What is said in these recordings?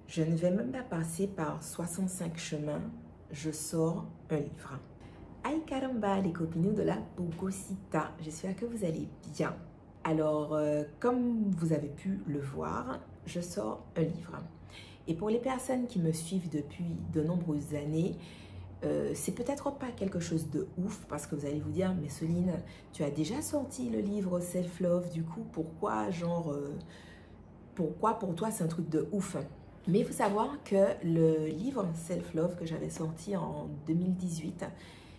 Je ne vais même pas passer par 65 chemins, je sors un livre. Aïe caramba les copinous de la Bogosita, j'espère que vous allez bien. Alors, comme vous avez pu le voir, je sors un livre. Et pour les personnes qui me suivent depuis de nombreuses années, c'est peut-être pas quelque chose de ouf parce que vous allez vous dire, mais Soline, tu as déjà sorti le livre Self-Love, du coup, pourquoi pourquoi pour toi c'est un truc de ouf? Mais il faut savoir que le livre Self-Love que j'avais sorti en 2018,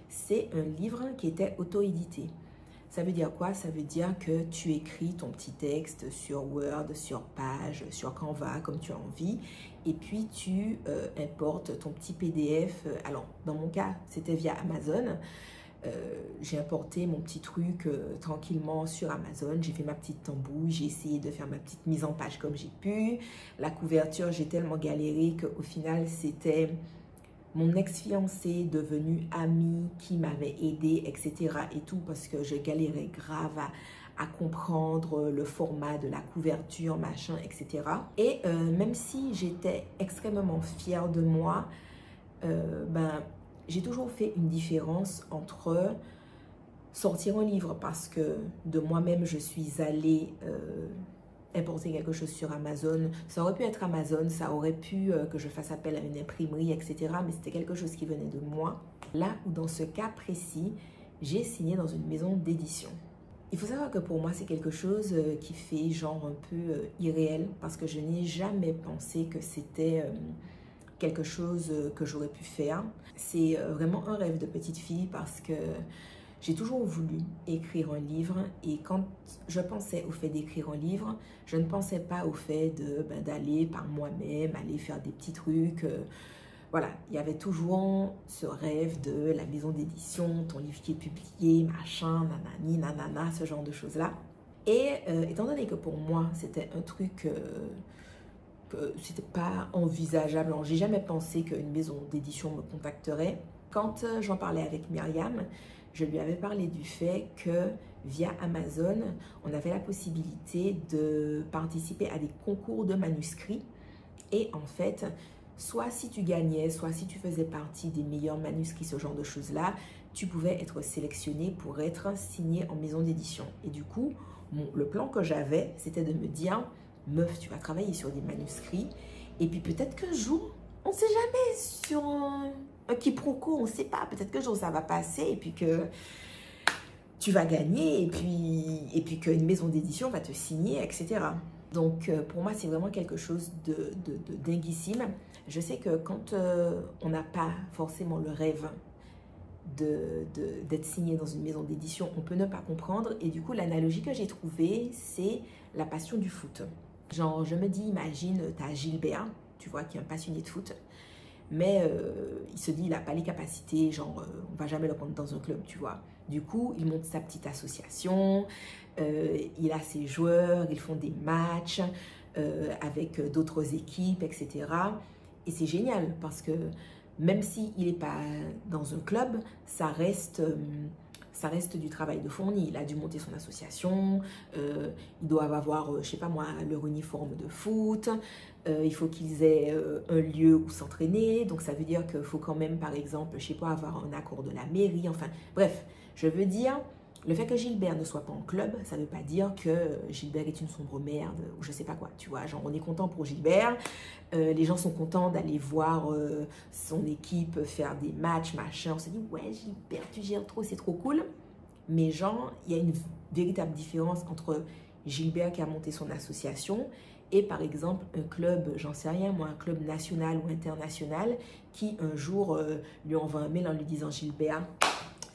c'est un livre qui était auto-édité. Ça veut dire quoi? Ça veut dire que tu écris ton petit texte sur Word, sur Page, sur Canva, comme tu as envie. Et puis, tu importes ton petit PDF. Alors, dans mon cas, c'était via Amazon. J'ai importé mon petit truc tranquillement sur Amazon. J'ai fait ma petite tambouille. J'ai essayé de faire ma petite mise en page comme j'ai pu. La couverture, j'ai tellement galéré qu'au final, c'était mon ex-fiancé devenu ami qui m'avait aidé, etc. et tout, parce que je galérais grave à comprendre le format de la couverture, machin, etc. Et même si j'étais extrêmement fière de moi, j'ai toujours fait une différence entre sortir un livre parce que de moi-même, je suis allée importer quelque chose sur Amazon. Ça aurait pu être Amazon, ça aurait pu que je fasse appel à une imprimerie, etc. Mais c'était quelque chose qui venait de moi. Là où dans ce cas précis, j'ai signé dans une maison d'édition. Il faut savoir que pour moi, c'est quelque chose qui fait genre un peu irréel parce que je n'ai jamais pensé que c'était quelque chose que j'aurais pu faire. C'est vraiment un rêve de petite fille parce que j'ai toujours voulu écrire un livre et quand je pensais au fait d'écrire un livre, je ne pensais pas au fait d'aller par moi-même, aller faire des petits trucs. Voilà, il y avait toujours ce rêve de la maison d'édition, ton livre qui est publié, machin, nanani, nanana, ce genre de choses-là. Et étant donné que pour moi, c'était un truc que c'était pas envisageable, j'ai jamais pensé qu'une maison d'édition me contacterait. Quand j'en parlais avec Myriam, je lui avais parlé du fait que via Amazon, on avait la possibilité de participer à des concours de manuscrits. Et en fait, soit si tu gagnais, soit si tu faisais partie des meilleurs manuscrits, ce genre de choses-là, tu pouvais être sélectionné pour être signé en maison d'édition. Et du coup, le plan que j'avais, c'était de me dire, meuf, tu vas travailler sur des manuscrits. Et puis peut-être qu'un jour, on ne sait jamais, sur un quiproquo, on ne sait pas. Peut-être qu'un jour, ça va passer et puis que tu vas gagner et puis qu'une maison d'édition va te signer, etc. Donc, pour moi, c'est vraiment quelque chose de dinguissime. Je sais que quand on n'a pas forcément le rêve d'être signé dans une maison d'édition, on peut ne pas comprendre. Et du coup, l'analogie que j'ai trouvée, c'est la passion du foot. Genre, je me dis, imagine, tu as Gilbert, tu vois, qui est un passionné de foot. Mais il se dit, il n'a pas les capacités, genre, on ne va jamais le prendre dans un club, tu vois. Du coup, il monte sa petite association, il a ses joueurs, ils font des matchs avec d'autres équipes, etc. Et c'est génial parce que même s'il n'est pas dans un club, ça reste du travail de fourni. Il a dû monter son association, ils doivent avoir, je sais pas moi, leur uniforme de foot, il faut qu'ils aient un lieu où s'entraîner, donc ça veut dire qu'il faut quand même, par exemple, je sais pas, avoir un accord de la mairie, enfin, bref, je veux dire, le fait que Gilbert ne soit pas en club, ça ne veut pas dire que Gilbert est une sombre merde ou je sais pas quoi, tu vois, genre on est content pour Gilbert, les gens sont contents d'aller voir son équipe faire des matchs, machin, on se dit ouais Gilbert tu gères trop, c'est trop cool, mais genre il y a une véritable différence entre Gilbert qui a monté son association et par exemple un club, j'en sais rien moi, un club national ou international qui un jour lui envoie un mail en lui disant Gilbert,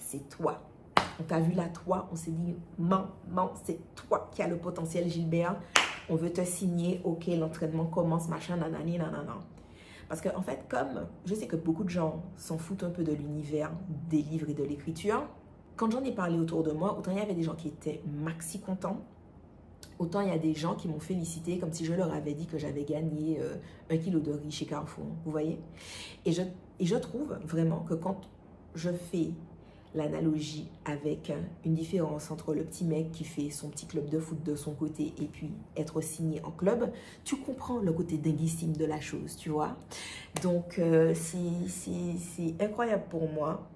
c'est toi. On t'a vu là, toi, on s'est dit, maman, c'est toi qui as le potentiel, Gilbert. On veut te signer, ok, l'entraînement commence, machin, nanani, nanana. Parce qu'en fait, comme je sais que beaucoup de gens s'en foutent un peu de l'univers des livres et de l'écriture, quand j'en ai parlé autour de moi, autant il y avait des gens qui étaient maxi contents, autant il y a des gens qui m'ont félicité comme si je leur avais dit que j'avais gagné 1 kilo de riz chez Carrefour, vous voyez? Et je trouve vraiment que quand je fais l'analogie avec une différence entre le petit mec qui fait son petit club de foot de son côté et puis être signé en club, tu comprends le côté dinguissime de la chose, tu vois. Donc, c'est incroyable pour moi.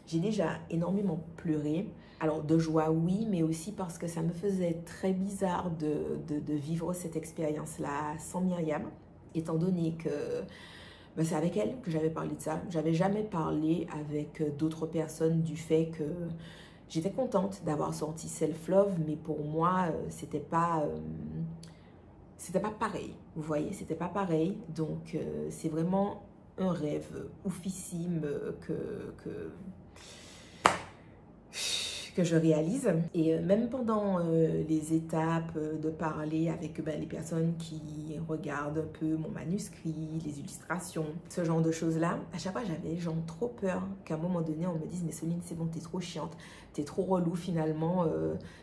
J'ai déjà énormément pleuré. Alors, de joie, oui, mais aussi parce que ça me faisait très bizarre de vivre cette expérience-là sans Myriam, étant donné que ben, c'est avec elle que j'avais parlé de ça. J'avais jamais parlé avec d'autres personnes du fait que j'étais contente d'avoir sorti Self Love, mais pour moi, c'était pas pareil. Vous voyez, c'était pas pareil. Donc, c'est vraiment un rêve oufissime que je réalise. Et même pendant les étapes de parler avec les personnes qui regardent un peu mon manuscrit, les illustrations, ce genre de choses-là, à chaque fois j'avais genre trop peur qu'à un moment donné on me dise mais Soline c'est bon, t'es trop chiante, t'es trop relou finalement,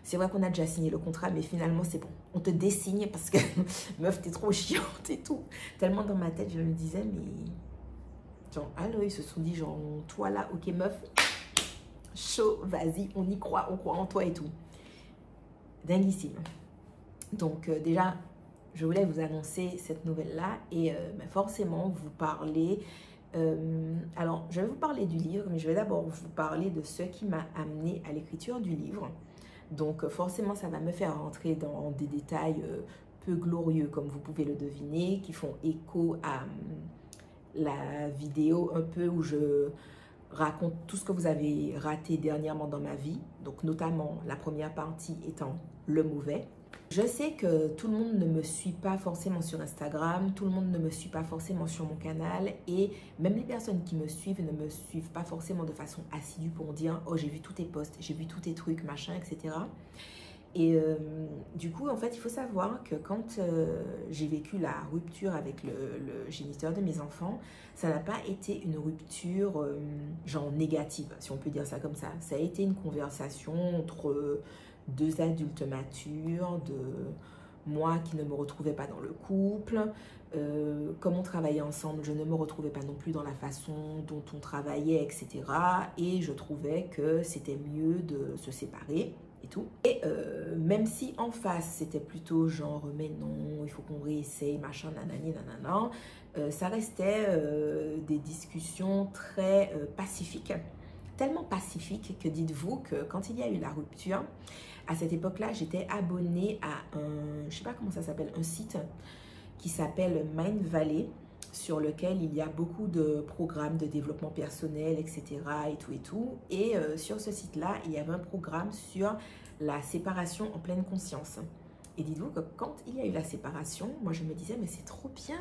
c'est vrai qu'on a déjà signé le contrat mais finalement c'est bon, on te désigne parce que meuf t'es trop chiante et tout. Tellement dans ma tête je me disais mais genre alors ils se sont dit genre toi là ok meuf, chaud, vas-y, on y croit, on croit en toi et tout. Dinguissime. Donc déjà, je voulais vous annoncer cette nouvelle-là et forcément vous parler. Alors, je vais vous parler du livre, mais je vais d'abord vous parler de ce qui m'a amené à l'écriture du livre. Donc forcément, ça va me faire rentrer dans des détails peu glorieux, comme vous pouvez le deviner, qui font écho à la vidéo un peu où je raconte tout ce que vous avez raté dernièrement dans ma vie, donc notamment la première partie étant le mauvais. Je sais que tout le monde ne me suit pas forcément sur Instagram, tout le monde ne me suit pas forcément sur mon canal et même les personnes qui me suivent ne me suivent pas forcément de façon assidue pour dire « Oh, j'ai vu tous tes posts, j'ai vu tous tes trucs, machin, etc. » Et du coup, en fait, il faut savoir que quand j'ai vécu la rupture avec le géniteur de mes enfants, ça n'a pas été une rupture genre négative, si on peut dire ça comme ça. Ça a été une conversation entre deux adultes matures, de moi qui ne me retrouvais pas dans le couple. Comme on travaillait ensemble, je ne me retrouvais pas non plus dans la façon dont on travaillait, etc. Et je trouvais que c'était mieux de se séparer. Et tout. Et même si en face c'était plutôt genre mais non il faut qu'on réessaye machin nanani nanana, ça restait des discussions très pacifiques, tellement pacifiques que dites-vous que quand il y a eu la rupture, à cette époque là j'étais abonnée à un, je sais pas comment ça s'appelle, un site qui s'appelle Mindvalley, sur lequel il y a beaucoup de programmes de développement personnel, etc. et tout et tout. Et sur ce site-là, il y avait un programme sur la séparation en pleine conscience. Et dites-vous que quand il y a eu la séparation, moi je me disais mais c'est trop bien,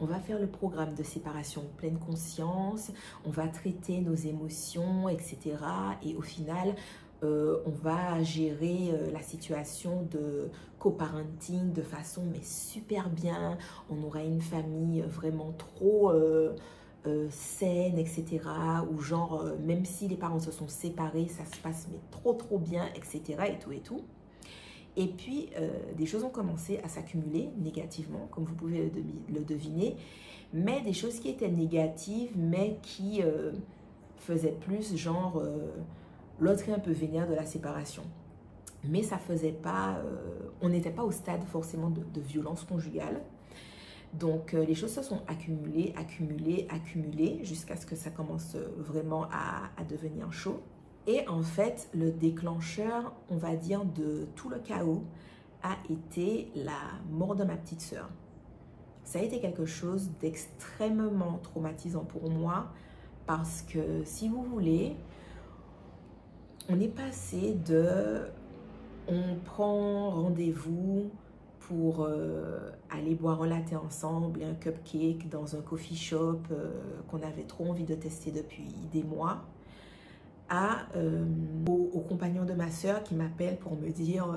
on va faire le programme de séparation en pleine conscience, on va traiter nos émotions, etc. Et au final, on va gérer la situation de coparenting de façon mais super bien, on aura une famille vraiment trop saine, etc. Ou genre même si les parents se sont séparés, ça se passe mais trop bien, etc. et tout et tout. Et puis des choses ont commencé à s'accumuler négativement, comme vous pouvez le deviner, mais des choses qui étaient négatives mais qui faisaient plus genre l'autre est un peu vénère de la séparation. Mais ça faisait pas, on n'était pas au stade forcément de violence conjugale. Donc les choses se sont accumulées jusqu'à ce que ça commence vraiment à devenir chaud. Et en fait, le déclencheur, on va dire, de tout le chaos a été la mort de ma petite sœur. Ça a été quelque chose d'extrêmement traumatisant pour moi parce que, si vous voulez, on est passé de on prend rendez-vous pour aller boire un latte ensemble et un cupcake dans un coffee shop qu'on avait trop envie de tester depuis des mois, au compagnon de ma soeur qui m'appelle pour me dire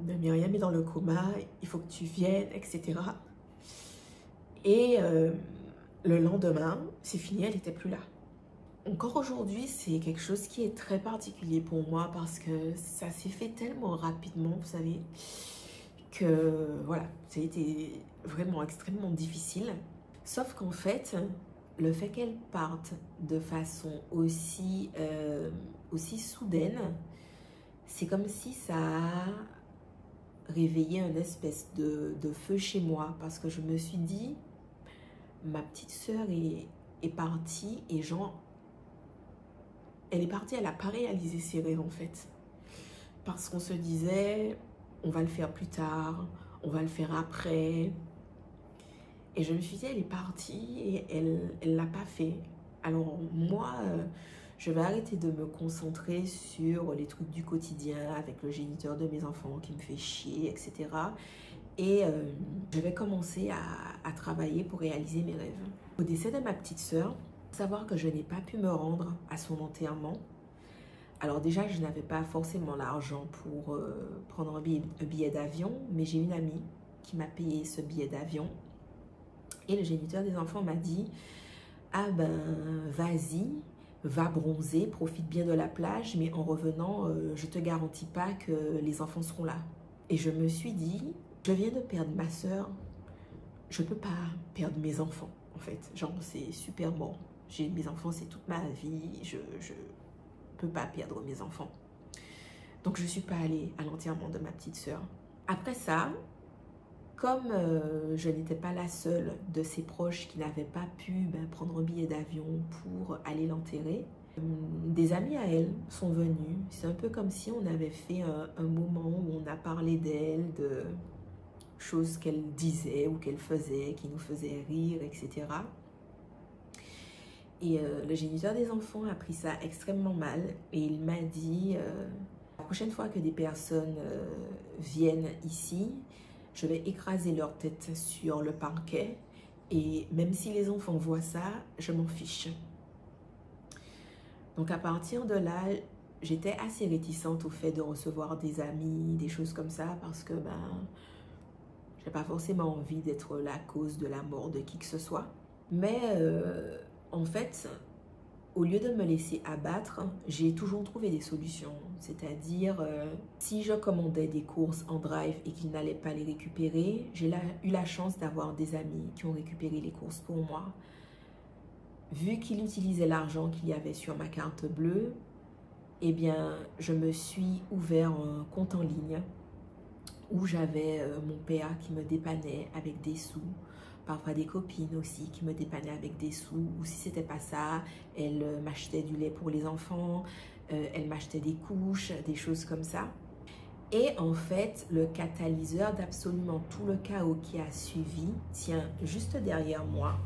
Myriam est dans le coma, il faut que tu viennes, etc. Et le lendemain, c'est fini, elle n'était plus là. Encore aujourd'hui, c'est quelque chose qui est très particulier pour moi parce que ça s'est fait tellement rapidement, vous savez, que voilà, ça a été vraiment extrêmement difficile. Sauf qu'en fait, le fait qu'elle parte de façon aussi, aussi soudaine, c'est comme si ça a réveillé une espèce de feu chez moi. Parce que je me suis dit, ma petite sœur est partie et genre, elle est partie, elle n'a pas réalisé ses rêves en fait. Parce qu'on se disait, on va le faire plus tard, on va le faire après. Et je me suis dit, elle est partie et elle ne l'a pas fait. Alors moi, je vais arrêter de me concentrer sur les trucs du quotidien avec le géniteur de mes enfants qui me fait chier, etc. Et je vais commencer à travailler pour réaliser mes rêves. Au décès de ma petite sœur, savoir que je n'ai pas pu me rendre à son enterrement. Alors déjà, je n'avais pas forcément l'argent pour prendre un billet d'avion, mais j'ai une amie qui m'a payé ce billet d'avion. Et le géniteur des enfants m'a dit, ah ben vas-y, va bronzer, profite bien de la plage, mais en revenant, je ne te garantis pas que les enfants seront là. Et je me suis dit, je viens de perdre ma sœur, je ne peux pas perdre mes enfants en fait. Genre c'est super bon. J'ai mes enfants, c'est toute ma vie, je peux pas perdre mes enfants. Donc je ne suis pas allée à l'enterrement de ma petite sœur. Après ça, comme je n'étais pas la seule de ses proches qui n'avaient pas pu prendre un billet d'avion pour aller l'enterrer, des amis à elle sont venus. C'est un peu comme si on avait fait un moment où on a parlé d'elle, de choses qu'elle disait ou qu'elle faisait, qui nous faisaient rire, etc. Et le géniteur des enfants a pris ça extrêmement mal et il m'a dit la prochaine fois que des personnes viennent ici, je vais écraser leur tête sur le parquet et même si les enfants voient ça, je m'en fiche. Donc à partir de là, j'étais assez réticente au fait de recevoir des amis, des choses comme ça parce que j'ai pas forcément envie d'être la cause de la mort de qui que ce soit. Mais en fait, au lieu de me laisser abattre, j'ai toujours trouvé des solutions. C'est-à-dire, si je commandais des courses en drive et qu'ils n'allaient pas les récupérer, j'ai eu la chance d'avoir des amis qui ont récupéré les courses pour moi. Vu qu'ils utilisaient l'argent qu'il y avait sur ma carte bleue, eh bien, je me suis ouvert un compte en ligne où j'avais mon PA qui me dépannait avec des sous. Parfois des copines aussi qui me dépannaient avec des sous. Ou si c'était pas ça, elles m'achetaient du lait pour les enfants, elles m'achetaient des couches, des choses comme ça. Et en fait, le catalyseur d'absolument tout le chaos qui a suivi tient juste derrière moi.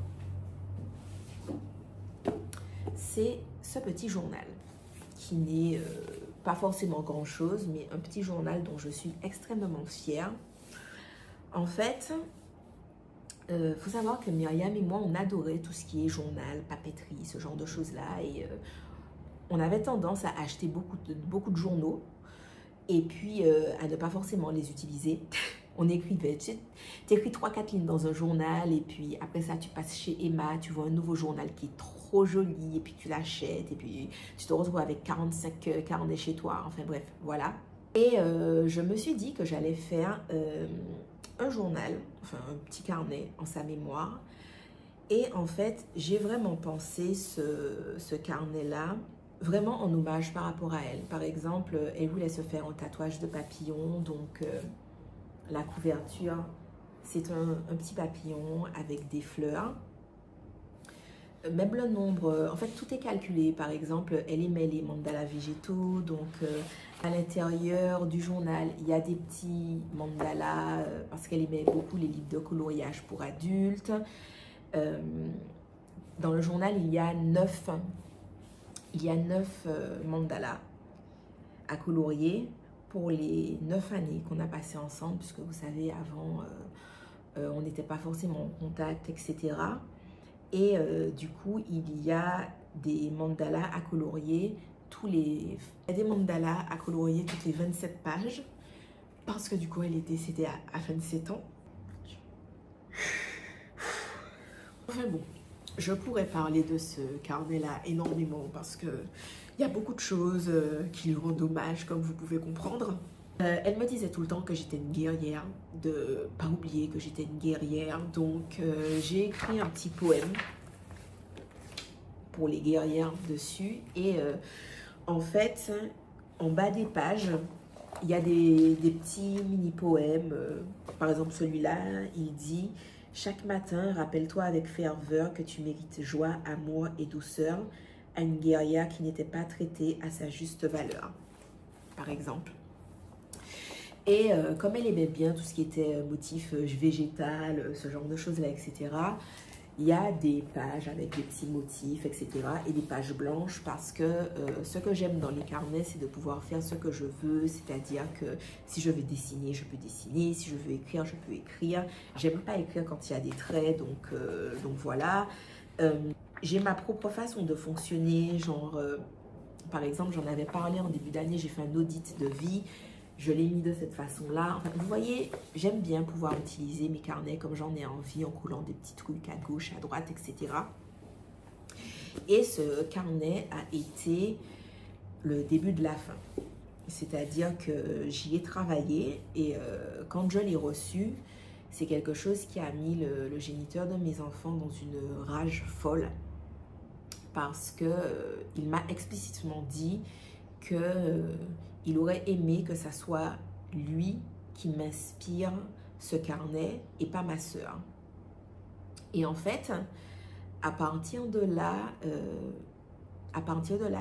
C'est ce petit journal qui n'est pas forcément grand-chose, mais un petit journal dont je suis extrêmement fière. En fait, faut savoir que Myriam et moi, on adorait tout ce qui est journal, papeterie, ce genre de choses-là. Et on avait tendance à acheter beaucoup de journaux et puis à ne pas forcément les utiliser. On écrivait, tu écris 3-4 lignes dans un journal et puis après ça, tu passes chez Emma, tu vois un nouveau journal qui est trop joli et puis tu l'achètes et puis tu te retrouves avec 45 carnets chez toi. Enfin bref, voilà. Et je me suis dit que j'allais faire un journal, enfin un petit carnet en sa mémoire. Et en fait, j'ai vraiment pensé ce carnet-là vraiment en hommage par rapport à elle. Par exemple, elle voulait se faire un tatouage de papillon, donc la couverture, c'est un petit papillon avec des fleurs. Même le nombre, en fait tout est calculé. Par exemple, elle aimait les mandalas végétaux, donc à l'intérieur du journal, il y a des petits mandalas parce qu'elle aimait beaucoup les livres de coloriage pour adultes. Dans le journal, il y a 9 mandalas à colorier pour les 9 années qu'on a passées ensemble, puisque vous savez, avant, on n'était pas forcément en contact, etc. Et du coup, il y a des mandalas à colorier il y a des mandalas à colorier toutes les 27 pages parce que du coup, elle est décédée à 27 ans. Enfin bon, je pourrais parler de ce carnet-là énormément parce que il y a beaucoup de choses qui lui rendent hommage, comme vous pouvez comprendre. Elle me disait tout le temps que j'étais une guerrière, de pas oublier que j'étais une guerrière. Donc j'ai écrit un petit poème pour les guerrières dessus. Et en fait, en bas des pages, il y a des petits mini-poèmes. Par exemple, celui-là, il dit « Chaque matin, rappelle-toi avec ferveur que tu mérites joie, amour et douceur à une guerrière qui n'était pas traitée à sa juste valeur. » Par exemple. Et comme elle aimait bien tout ce qui était motif végétal, ce genre de choses-là, etc., il y a des pages avec des petits motifs, etc. et des pages blanches parce que ce que j'aime dans les carnets, c'est de pouvoir faire ce que je veux, c'est-à-dire que si je veux dessiner, je peux dessiner, si je veux écrire, je peux écrire. J'aime pas écrire quand il y a des traits, donc voilà. J'ai ma propre façon de fonctionner, genre, par exemple, j'en avais parlé en début d'année, j'ai fait un audit de vie. Je l'ai mis de cette façon-là. Enfin, vous voyez, j'aime bien pouvoir utiliser mes carnets comme j'en ai envie en coulant des petits trucs à gauche, à droite, etc. Et ce carnet a été le début de la fin. C'est-à-dire que j'y ai travaillé et quand je l'ai reçu, c'est quelque chose qui a mis le géniteur de mes enfants dans une rage folle parce qu'il m'a explicitement dit que il aurait aimé que ça soit lui qui m'inspire ce carnet et pas ma sœur. Et en fait, à partir de là,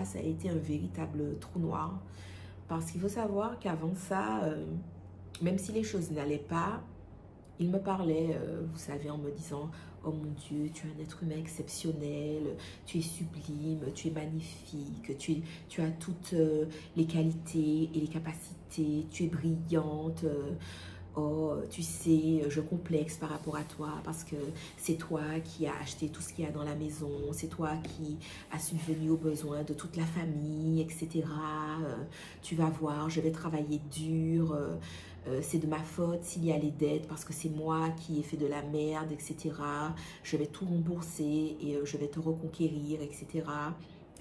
ça a été un véritable trou noir. Parce qu'il faut savoir qu'avant ça, même si les choses n'allaient pas, il me parlait, vous savez, en me disant « Oh mon Dieu, tu es un être humain exceptionnel, tu es sublime, tu es magnifique, tu as toutes les qualités et les capacités, tu es brillante. Oh, tu sais, je complexe par rapport à toi parce que c'est toi qui as acheté tout ce qu'il y a dans la maison, c'est toi qui as subvenu aux besoins de toute la famille, etc. Tu vas voir, je vais travailler dur. C'est de ma faute s'il y a les dettes parce que c'est moi qui ai fait de la merde, etc. Je vais tout rembourser et je vais te reconquérir, etc. »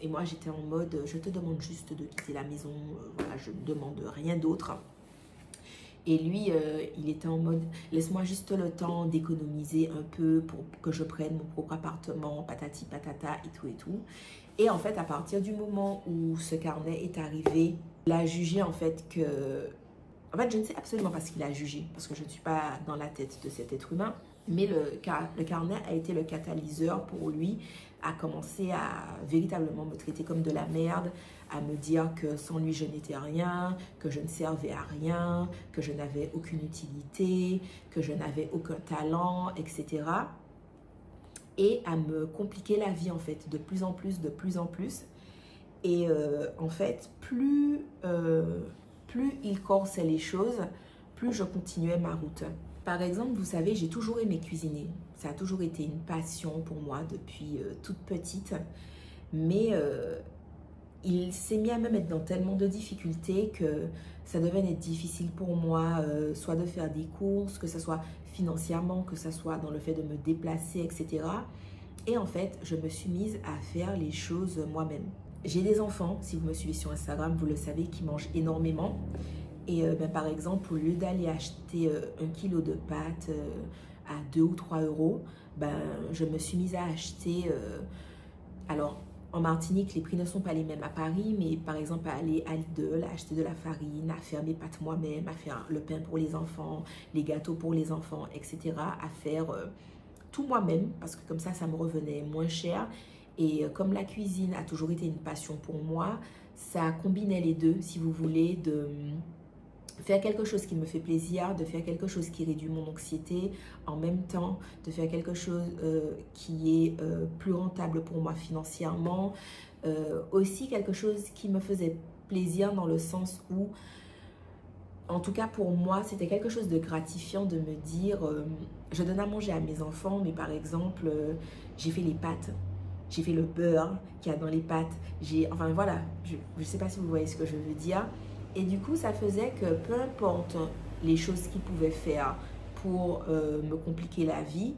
Et moi, j'étais en mode, je te demande juste de quitter la maison, voilà, je ne demande rien d'autre. Et lui, il était en mode, laisse-moi juste le temps d'économiser un peu pour que je prenne mon propre appartement, patati patata et tout et tout. Et en fait, à partir du moment où ce carnet est arrivé, il a jugé en fait que... En fait, je ne sais absolument pas ce qu'il a jugé, parce que je ne suis pas dans la tête de cet être humain. Mais le carnet a été le catalyseur pour lui à commencer à véritablement me traiter comme de la merde, à me dire que sans lui, je n'étais rien, que je ne servais à rien, que je n'avais aucune utilité, que je n'avais aucun talent, etc. Et à me compliquer la vie, en fait, de plus en plus, de plus en plus. Et en fait, plus il corsait les choses, plus je continuais ma route. Par exemple, vous savez, j'ai toujours aimé cuisiner. Ça a toujours été une passion pour moi depuis toute petite. Mais il s'est mis à me mettre dans tellement de difficultés que ça devenait difficile pour moi, soit de faire des courses, que ce soit financièrement, que ce soit dans le fait de me déplacer, etc. Et en fait, je me suis mise à faire les choses moi-même. J'ai des enfants, si vous me suivez sur Instagram, vous le savez, qui mangent énormément. Et par exemple, au lieu d'aller acheter 1 kilo de pâtes à 2 ou 3 euros, je me suis mise à acheter... alors, en Martinique, les prix ne sont pas les mêmes à Paris, mais par exemple, à aller à Lidl, à acheter de la farine, à faire mes pâtes moi-même, à faire le pain pour les enfants, les gâteaux pour les enfants, etc. À faire tout moi-même, parce que comme ça me revenait moins cher. Et comme la cuisine a toujours été une passion pour moi, ça combinait les deux, si vous voulez, de faire quelque chose qui me fait plaisir, de faire quelque chose qui réduit mon anxiété, en même temps de faire quelque chose qui est plus rentable pour moi financièrement, aussi quelque chose qui me faisait plaisir dans le sens où, en tout cas pour moi, c'était quelque chose de gratifiant de me dire, je donne à manger à mes enfants, mais par exemple, j'ai fait les pâtes. J'ai fait le beurre qu'il y a dans les pâtes. Enfin voilà, je ne sais pas si vous voyez ce que je veux dire. Et du coup, ça faisait que peu importe les choses qu'ils pouvaient faire pour me compliquer la vie,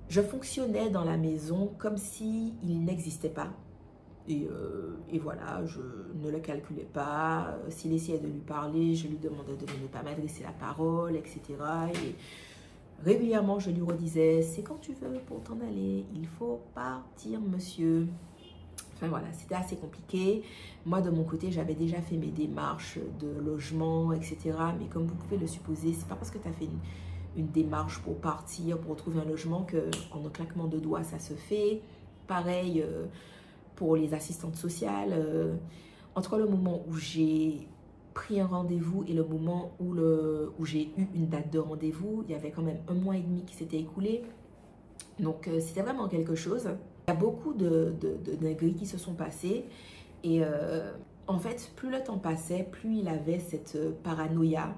je fonctionnais dans la maison comme s'il n'existait pas. Et voilà, je ne le calculais pas. S'il essayait de lui parler, je lui demandais de ne pas m'adresser la parole, etc. Et régulièrement, je lui redisais, c'est quand tu veux pour t'en aller, il faut partir, monsieur. Enfin voilà, c'était assez compliqué. Moi, de mon côté, j'avais déjà fait mes démarches de logement, etc. Mais comme vous pouvez le supposer, c'est pas parce que tu as fait une démarche pour partir, pour trouver un logement, qu'en un claquement de doigts, ça se fait. Pareil pour les assistantes sociales. Entre le moment où j'ai pris un rendez-vous et le moment où j'ai eu une date de rendez-vous, il y avait quand même 1 mois et demi qui s'était écoulé. Donc, c'était vraiment quelque chose. Il y a beaucoup de dingueries qui se sont passées. Et en fait, plus le temps passait, plus il avait cette paranoïa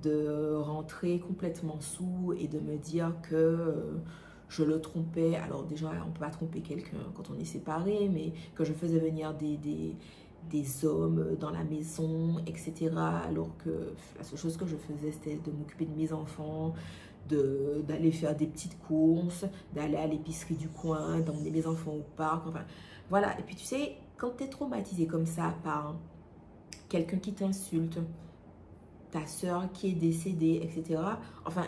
de rentrer complètement sous et de me dire que je le trompais. Alors déjà, on ne peut pas tromper quelqu'un quand on est séparé, mais que je faisais venir des hommes dans la maison, etc. Alors que la seule chose que je faisais, c'était de m'occuper de mes enfants, d'aller faire des petites courses, d'aller à l'épicerie du coin, d'emmener mes enfants au parc, enfin voilà. Et puis tu sais, quand tu es traumatisé comme ça par quelqu'un qui t'insulte, ta soeur qui est décédée, etc. Enfin,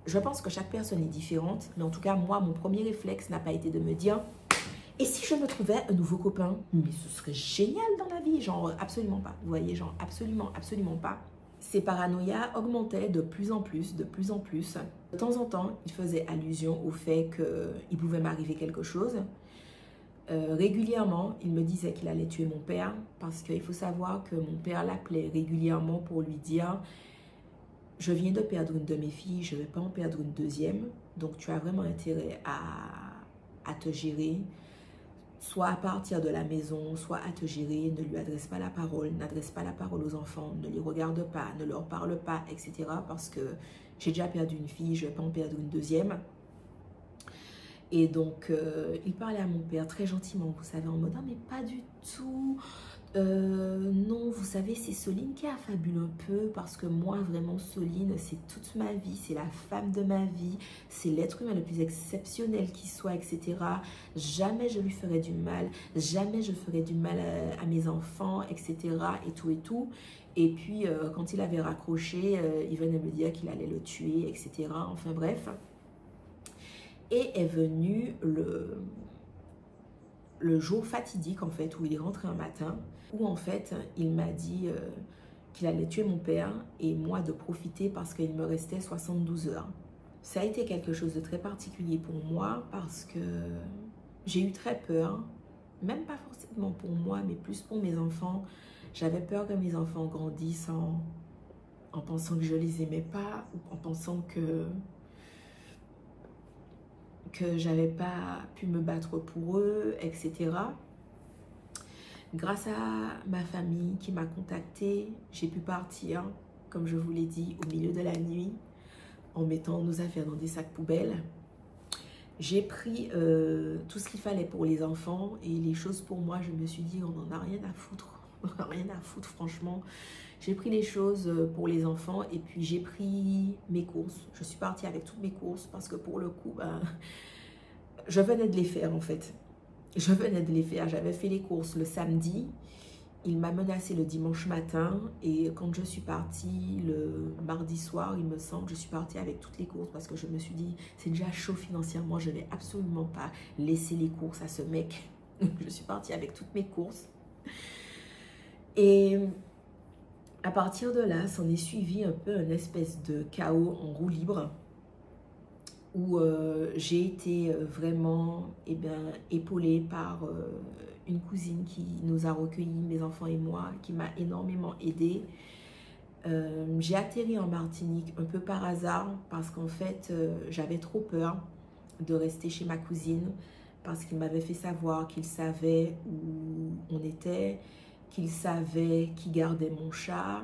je pense que chaque personne est différente, mais en tout cas, moi, mon premier réflexe n'a pas été de me dire « Et si je me trouvais un nouveau copain ?» Mais ce serait génial dans la vie, genre absolument pas. Vous voyez, genre absolument, absolument pas. Ces paranoïas augmentaient de plus en plus, de plus en plus. De temps en temps, il faisait allusion au fait qu'il pouvait m'arriver quelque chose. Régulièrement, il me disait qu'il allait tuer mon père parce qu'il faut savoir que mon père l'appelait régulièrement pour lui dire « Je viens de perdre une de mes filles, je ne vais pas en perdre une deuxième, donc tu as vraiment intérêt à te gérer. » Soit à partir de la maison, soit à te gérer, ne lui adresse pas la parole, n'adresse pas la parole aux enfants, ne les regarde pas, ne leur parle pas, etc. Parce que j'ai déjà perdu une fille, je ne vais pas en perdre une deuxième. Et donc, il parlait à mon père très gentiment, vous savez, en mode « Ah, mais pas du tout. Non, vous savez, c'est Soline qui affabule un peu parce que moi, vraiment, Soline, c'est toute ma vie, c'est la femme de ma vie, c'est l'être humain le plus exceptionnel qui soit, etc. Jamais je lui ferai du mal, jamais je ferai du mal à mes enfants, etc. Et tout et tout. » Et puis, quand il avait raccroché, il venait me dire qu'il allait le tuer, etc. Enfin bref. Et est venu le jour fatidique, en fait, où il est rentré un matin, où, en fait, il m'a dit qu'il allait tuer mon père et moi de profiter parce qu'il me restait 72 heures. Ça a été quelque chose de très particulier pour moi parce que j'ai eu très peur, même pas forcément pour moi, mais plus pour mes enfants. J'avais peur que mes enfants grandissent en pensant que je les aimais pas ou en pensant que j'avais pas pu me battre pour eux, etc. Grâce à ma famille qui m'a contactée, j'ai pu partir, comme je vous l'ai dit, au milieu de la nuit, en mettant nos affaires dans des sacs poubelles. J'ai pris tout ce qu'il fallait pour les enfants et les choses pour moi, je me suis dit, on n'en a rien à foutre. On n'en a rien à foutre, franchement. J'ai pris les choses pour les enfants et puis j'ai pris mes courses. Je suis partie avec toutes mes courses parce que pour le coup, ben, je venais de les faire en fait. Je venais de les faire. J'avais fait les courses le samedi. Il m'a menacé le dimanche matin. Et quand je suis partie le mardi soir, il me semble, je suis partie avec toutes les courses parce que je me suis dit, c'est déjà chaud financièrement. Je ne vais absolument pas laisser les courses à ce mec. Je suis partie avec toutes mes courses. Et à partir de là, s'en est suivi un peu une espèce de chaos en roue libre, où j'ai été vraiment épaulée par une cousine qui nous a recueillis, mes enfants et moi, qui m'a énormément aidée. J'ai atterri en Martinique un peu par hasard parce qu'en fait, j'avais trop peur de rester chez ma cousine parce qu'il m'avait fait savoir qu'il savait où on était, qu'il savait qui gardait mon chat.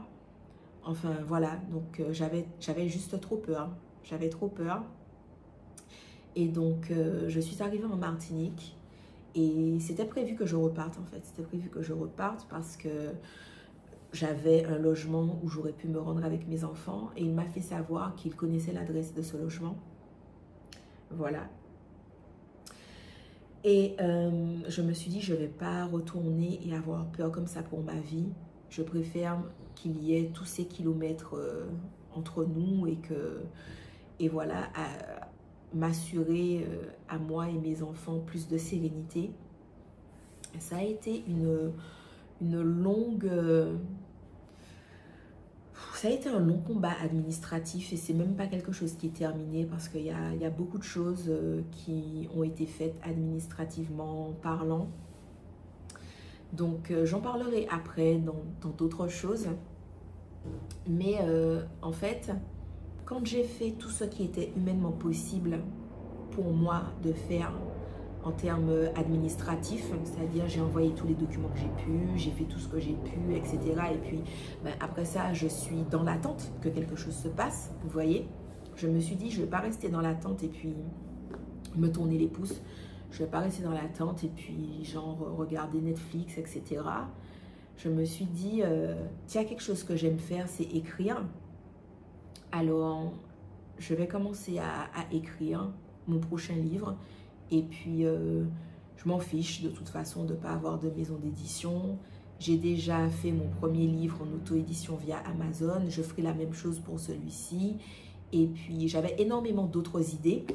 Enfin, voilà, donc j'avais juste trop peur. J'avais trop peur. Et donc, je suis arrivée en Martinique et c'était prévu que je reparte en fait. C'était prévu que je reparte parce que j'avais un logement où j'aurais pu me rendre avec mes enfants et il m'a fait savoir qu'il connaissait l'adresse de ce logement. Voilà. Et je me suis dit, je ne vais pas retourner et avoir peur comme ça pour ma vie. Je préfère qu'il y ait tous ces kilomètres entre nous et voilà, m'assurer à moi et mes enfants plus de sérénité. Ça a été une longue... ça a été un long combat administratif et c'est même pas quelque chose qui est terminé parce qu'il y a beaucoup de choses qui ont été faites administrativement parlant. Donc j'en parlerai après dans d'autres choses. Mais en fait, quand j'ai fait tout ce qui était humainement possible pour moi de faire en termes administratifs, c'est-à-dire j'ai envoyé tous les documents que j'ai pu, j'ai fait tout ce que j'ai pu, etc. Et puis ben, après ça, je suis dans l'attente que quelque chose se passe, vous voyez. Je me suis dit, je ne vais pas rester dans l'attente et puis me tourner les pouces. Je ne vais pas rester dans l'attente et puis genre regarder Netflix, etc. Je me suis dit, tiens, quelque chose que j'aime faire, c'est écrire. Alors, je vais commencer à écrire mon prochain livre. Et puis, je m'en fiche de toute façon de ne pas avoir de maison d'édition. J'ai déjà fait mon premier livre en auto-édition via Amazon. Je ferai la même chose pour celui-ci. Et puis, j'avais énormément d'autres idées.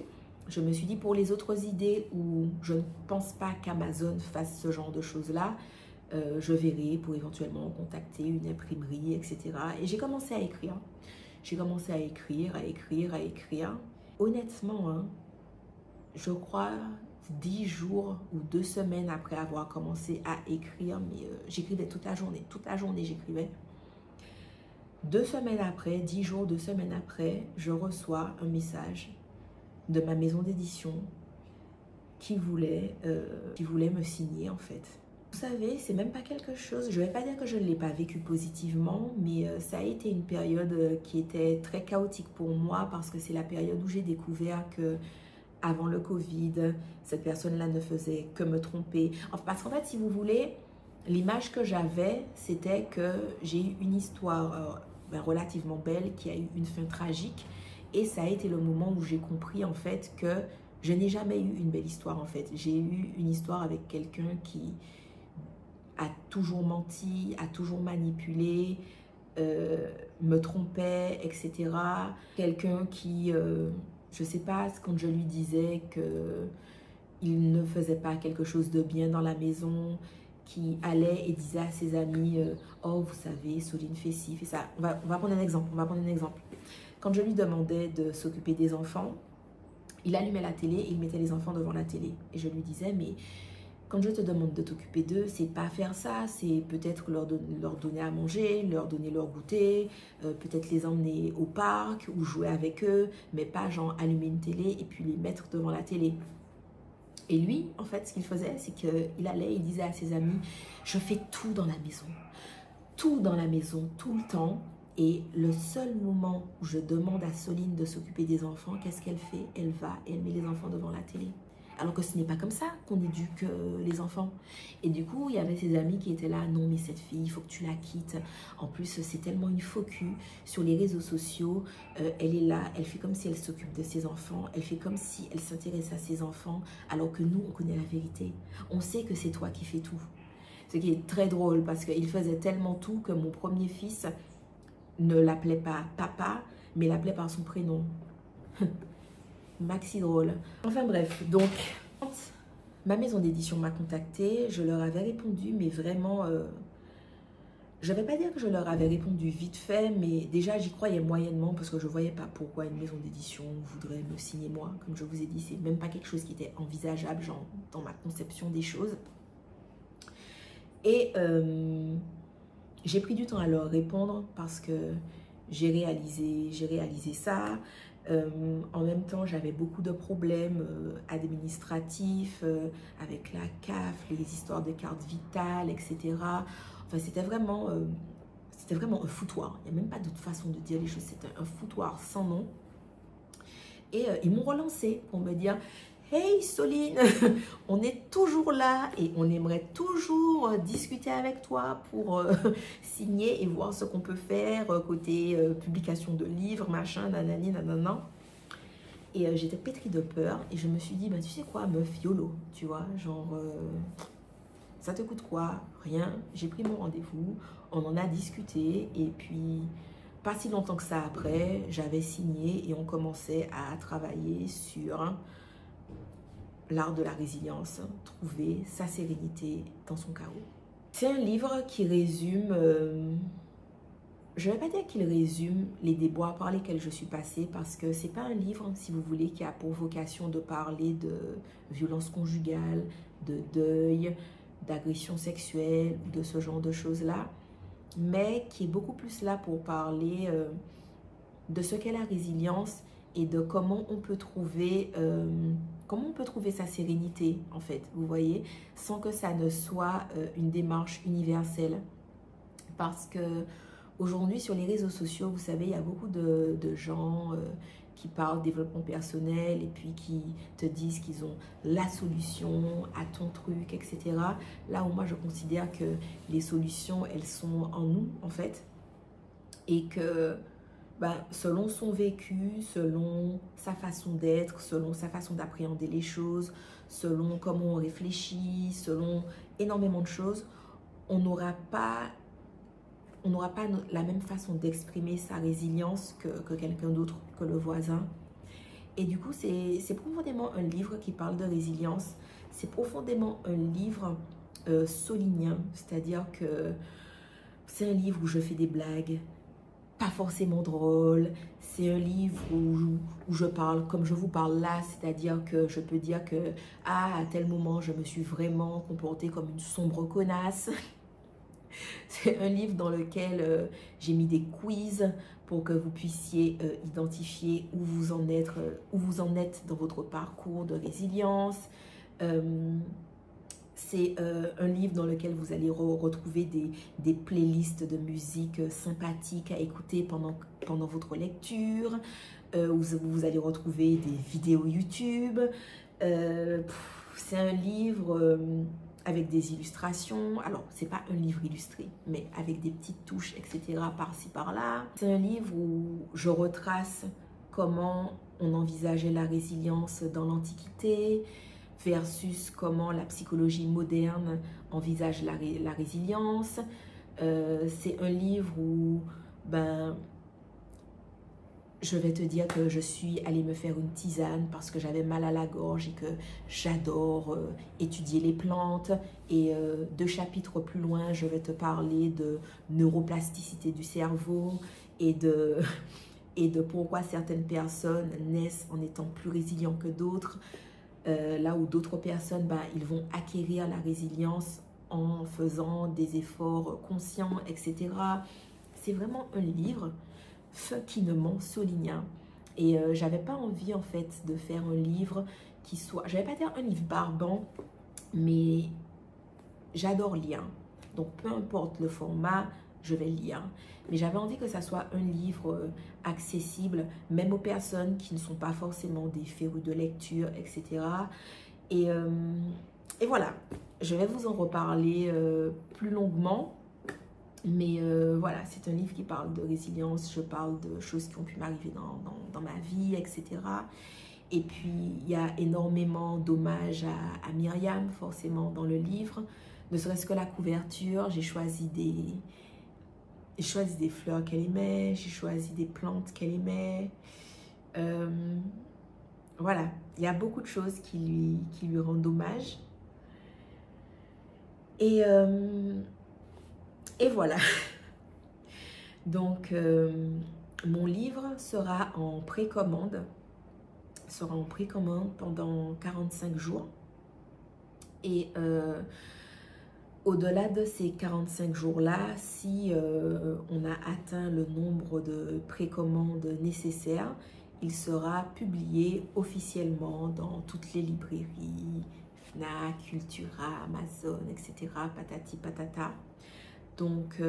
Je me suis dit, pour les autres idées où je ne pense pas qu'Amazon fasse ce genre de choses-là, je verrai pour éventuellement contacter une imprimerie, etc. Et j'ai commencé à écrire. J'ai commencé à écrire. Honnêtement, hein, je crois 10 jours ou 2 semaines après avoir commencé à écrire, mais j'écrivais toute la journée j'écrivais. 2 semaines après, 10 jours, 2 semaines après, je reçois un message de ma maison d'édition qui voulait me signer en fait. Vous savez, c'est même pas quelque chose, je vais pas dire que je ne l'ai pas vécu positivement, mais ça a été une période qui était très chaotique pour moi parce que c'est la période où j'ai découvert que avant le Covid, cette personne-là ne faisait que me tromper. Enfin, parce qu'en fait, si vous voulez, l'image que j'avais, c'était que j'ai eu une histoire relativement belle qui a eu une fin tragique. Et ça a été le moment où j'ai compris en fait que je n'ai jamais eu une belle histoire en fait. J'ai eu une histoire avec quelqu'un qui a toujours menti, a toujours manipulé, me trompait, etc. Quelqu'un qui... je ne sais pas, quand je lui disais qu'il ne faisait pas quelque chose de bien dans la maison, qui allait et disait à ses amis, oh, vous savez, Soline fait ci, fait ça. On va prendre un exemple, Quand je lui demandais de s'occuper des enfants, il allumait la télé et il mettait les enfants devant la télé. Et je lui disais, mais quand je te demande de t'occuper d'eux, c'est pas faire ça, c'est peut-être leur donner à manger, leur donner leur goûter, peut-être les emmener au parc ou jouer avec eux, mais pas genre allumer une télé et puis les mettre devant la télé. Et lui, en fait, ce qu'il faisait, c'est qu'il allait, il disait à ses amis, je fais tout dans la maison, tout le temps. Et le seul moment où je demande à Soline de s'occuper des enfants, qu'est-ce qu'elle fait? Elle va et elle met les enfants devant la télé. Alors que ce n'est pas comme ça qu'on éduque les enfants. Et du coup, il y avait ses amis qui étaient là, non mais cette fille, il faut que tu la quittes. En plus, c'est tellement une faux cul. Sur les réseaux sociaux, elle est là, elle fait comme si elle s'occupe de ses enfants, elle fait comme si elle s'intéresse à ses enfants, alors que nous, on connaît la vérité. On sait que c'est toi qui fais tout. Ce qui est très drôle parce qu'il faisait tellement tout que mon premier fils ne l'appelait pas papa, mais l'appelait par son prénom. Maxi drôle. Enfin bref, donc quand ma maison d'édition m'a contactée, je leur avais répondu, mais vraiment, je ne vais pas dire que je leur avais répondu vite fait, mais déjà j'y croyais moyennement parce que je ne voyais pas pourquoi une maison d'édition voudrait me signer moi. Comme je vous ai dit, c'est même pas quelque chose qui était envisageable genre, dans ma conception des choses. Et j'ai pris du temps à leur répondre parce que j'ai réalisé ça. En même temps, j'avais beaucoup de problèmes administratifs avec la CAF, les histoires de cartes vitales, etc. Enfin, c'était vraiment un foutoir. Il n'y a même pas d'autre façon de dire les choses. C'était un foutoir sans nom. Et ils m'ont relancé pour me dire « Hey Soline, on est toujours là et on aimerait toujours discuter avec toi pour signer et voir ce qu'on peut faire côté publication de livres, machin, nanani, nanana. » Et j'étais pétrie de peur et je me suis dit, bah, tu sais quoi, meuf, YOLO, tu vois, genre, ça te coûte quoi? Rien. J'ai pris mon rendez-vous, on en a discuté et puis pas si longtemps que ça après, j'avais signé et on commençait à travailler sur l'art de la résilience, trouver sa sérénité dans son chaos. C'est un livre qui résume, je ne vais pas dire qu'il résume les déboires par lesquels je suis passée, parce que ce n'est pas un livre, si vous voulez, qui a pour vocation de parler de violence conjugale, de deuil, d'agression sexuelle, de ce genre de choses-là, mais qui est beaucoup plus là pour parler de ce qu'est la résilience et de comment on peut trouver sa sérénité, en fait, vous voyez, sans que ça ne soit une démarche universelle. Parce que aujourd'hui, sur les réseaux sociaux, vous savez, il y a beaucoup de gens qui parlent développement personnel et puis qui te disent qu'ils ont la solution à ton truc, etc. Là où moi, je considère que les solutions, elles sont en nous, en fait. Et que selon son vécu, selon sa façon d'être, selon sa façon d'appréhender les choses, selon comment on réfléchit, selon énormément de choses, on n'aura pas la même façon d'exprimer sa résilience que quelqu'un d'autre, que le voisin. Et du coup, c'est profondément un livre qui parle de résilience. C'est profondément un livre solinien, c'est-à-dire que c'est un livre où je fais des blagues, pas forcément drôle. C'est un livre où je parle comme je vous parle là, c'est-à-dire que je peux dire que à tel moment, je me suis vraiment comportée comme une sombre connasse. C'est un livre dans lequel j'ai mis des quiz pour que vous puissiez identifier où vous en êtes dans votre parcours de résilience. C'est un livre dans lequel vous allez retrouver des playlists de musique sympathiques à écouter pendant votre lecture. Vous allez retrouver des vidéos YouTube. C'est un livre avec des illustrations. Alors, c'est pas un livre illustré, mais avec des petites touches, etc. par-ci, par-là. C'est un livre où je retrace comment on envisageait la résilience dans l'Antiquité, versus comment la psychologie moderne envisage la résilience. C'est un livre où je vais te dire que je suis allée me faire une tisane parce que j'avais mal à la gorge et que j'adore étudier les plantes. Et 2 chapitres plus loin, je vais te parler de neuroplasticité du cerveau et de pourquoi certaines personnes naissent en étant plus résilients que d'autres. Là où d'autres personnes, ils vont acquérir la résilience en faisant des efforts conscients, etc. C'est vraiment un livre fucking solinien. Et j'avais pas envie, en fait, de faire un livre qui soit... Je vais pas dire un livre barbant, mais j'adore lire. Donc, peu importe le format, je vais lire. Mais j'avais envie que ça soit un livre accessible, même aux personnes qui ne sont pas forcément des férus de lecture, etc. Et voilà, je vais vous en reparler plus longuement. Mais voilà, c'est un livre qui parle de résilience, je parle de choses qui ont pu m'arriver dans ma vie, etc. Et puis, il y a énormément d'hommages à Myriam, forcément, dans le livre. Ne serait-ce que la couverture, j'ai choisi des fleurs qu'elle aimait, j'ai choisi des plantes qu'elle aimait. Voilà, il y a beaucoup de choses qui lui rendent hommage. Et voilà. Donc, mon livre sera en précommande. Pendant 45 jours. Et au-delà de ces 45 jours-là, si on a atteint le nombre de précommandes nécessaires, il sera publié officiellement dans toutes les librairies, Fnac, Cultura, Amazon, etc. Patati patata. Donc,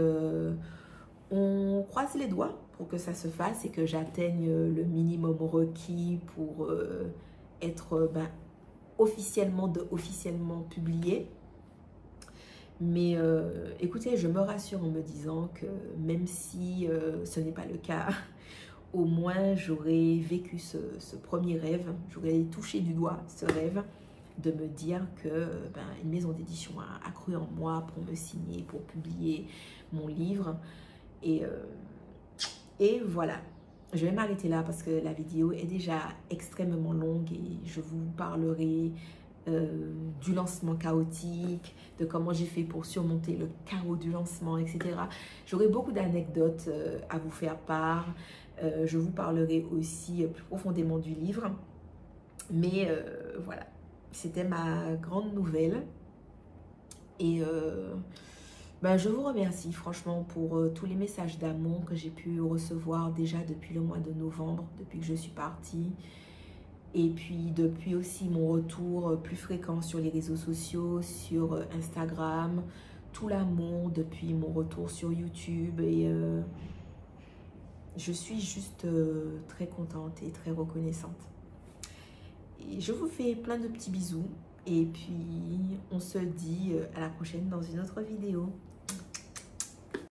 on croise les doigts pour que ça se fasse et que j'atteigne le minimum requis pour être officiellement publié. Mais écoutez, je me rassure en me disant que même si ce n'est pas le cas, au moins j'aurais vécu ce premier rêve, j'aurais touché du doigt ce rêve de me dire que une maison d'édition a cru en moi pour me signer, pour publier mon livre. Et voilà, je vais m'arrêter là parce que la vidéo est déjà extrêmement longue et je vous parlerai du lancement chaotique, de comment j'ai fait pour surmonter le chaos du lancement, etc. J'aurai beaucoup d'anecdotes à vous faire part. Je vous parlerai aussi plus profondément du livre. Mais voilà, c'était ma grande nouvelle. Et je vous remercie franchement pour tous les messages d'amour que j'ai pu recevoir déjà depuis le mois de novembre, depuis que je suis partie. Et puis depuis aussi mon retour plus fréquent sur les réseaux sociaux, sur Instagram, tout l'amour depuis mon retour sur YouTube. Et je suis juste très contente et très reconnaissante. Et je vous fais plein de petits bisous. Et puis on se dit à la prochaine dans une autre vidéo.